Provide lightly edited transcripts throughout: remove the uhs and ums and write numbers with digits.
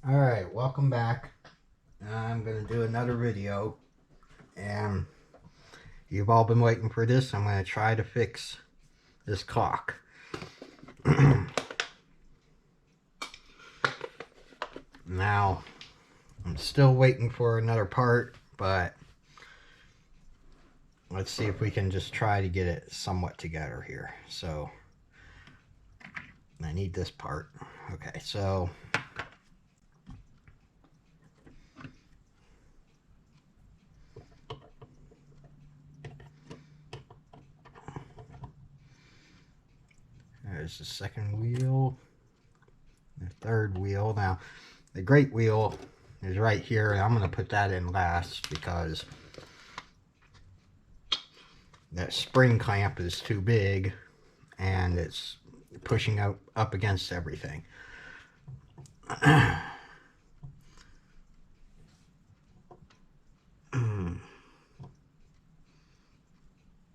Alright, welcome back. I'm going to do another video, and you've all been waiting for this. I'm going to try to fix this clock. Now, I'm still waiting for another part, but let's see if we can just try to get it somewhat together here. So, I need this part. Okay, so there's the second wheel, the third wheel. Now, the great wheel is right here, and I'm going to put that in last because that spring clamp is too big and it's pushing out up against everything.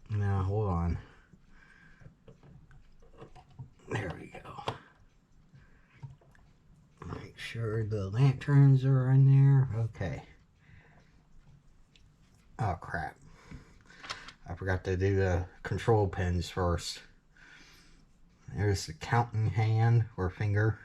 Now, hold on. There we go. Make sure the lanterns are in there. Okay. Oh, crap. I forgot to do the control pins first. There's the counting hand or finger.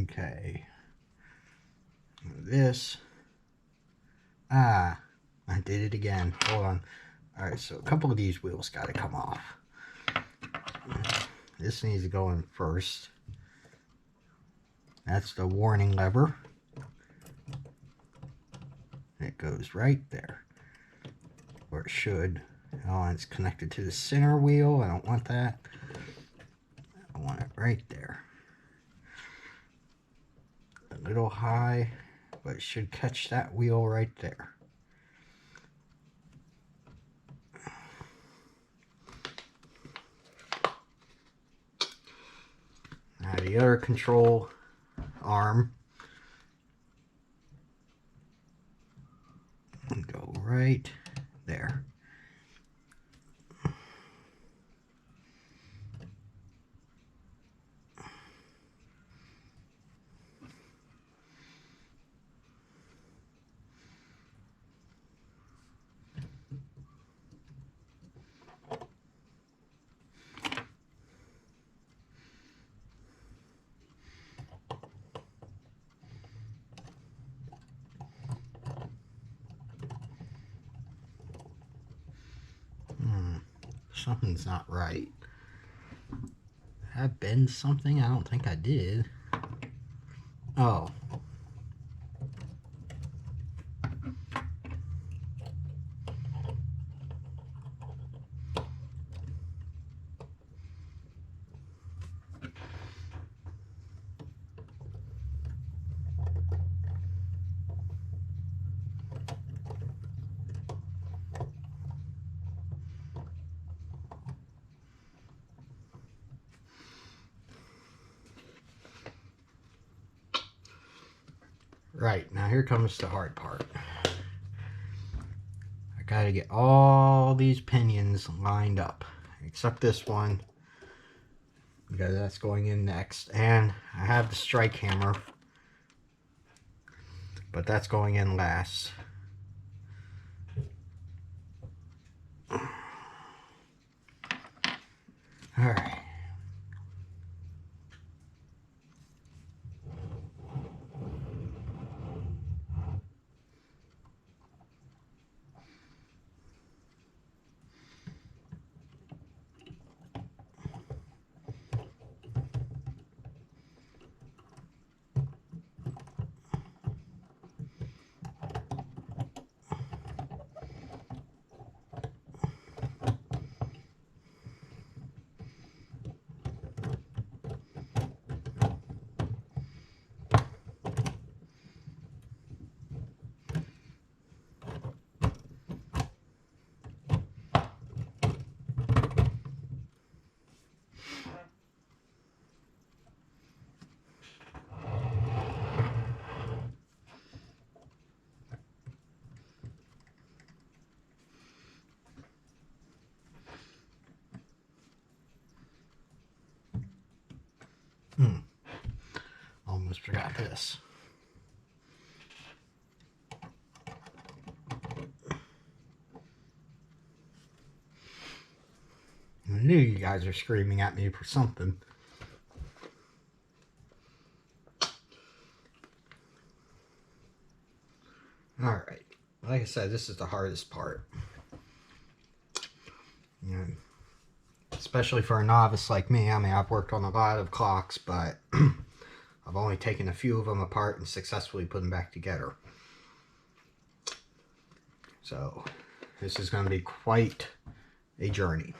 Okay. This. I did it again. Hold on. Alright, so a couple of these wheels got to come off. This needs to go in first. That's the warning lever. It goes right there. Or it should. Oh, and it's connected to the center wheel. I don't want that. I want it right there. A little high, but it should catch that wheel right there. Now the other control arm, go right there. Something's not right. Did I bend something? I don't think I did. Oh. Right, now here comes the hard part. I gotta get all these pinions lined up, except this one, because that's going in next. And I have the strike hammer, but that's going in last. Alright. Almost forgot this. I knew you guys are screaming at me for something. Alright, like I said, this is the hardest part. You know, especially for a novice like me. I mean, I've worked on a lot of clocks, but I've only taken a few of them apart and successfully put them back together. So, this is going to be quite a journey.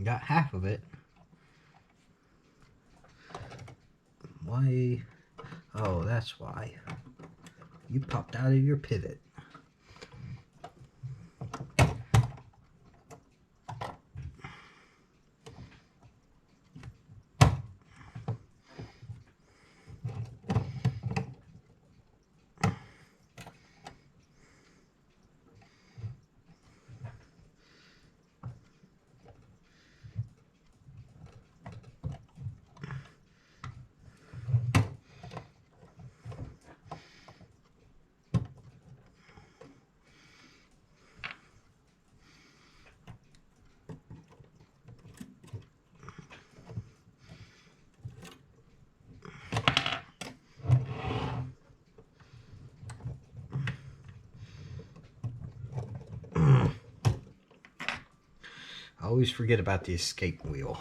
Got half of it. Why? Oh, that's why. You popped out of your pivot. I always forget about the escape wheel.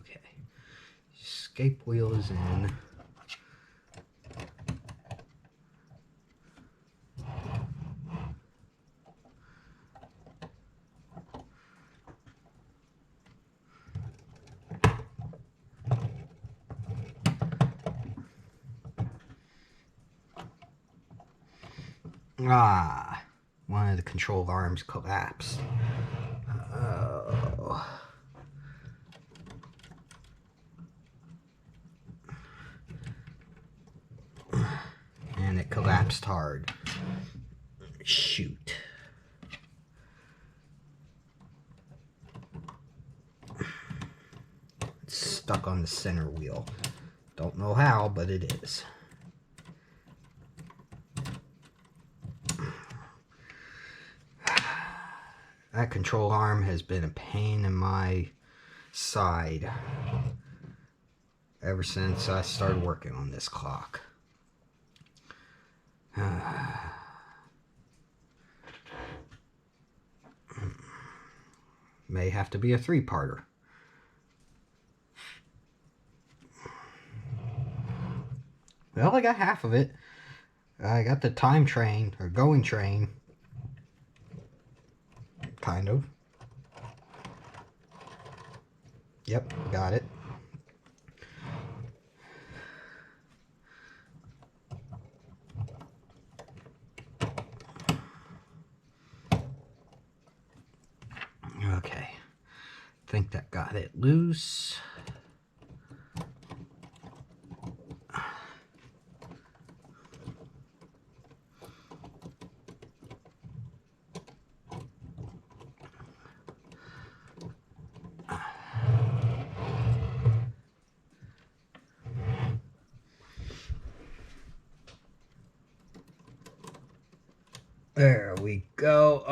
Okay, escape wheel is in. Ah, one of the control arms collapsed. Oh. And it collapsed hard. Shoot. It's stuck on the center wheel. Don't know how, but it is. That control arm has been a pain in my side ever since I started working on this clock. may have to be a 3-parter. Well, I got half of it. I got the time train, or going train. Kind of. Yep, got it. Okay. Think that got it loose. There we go.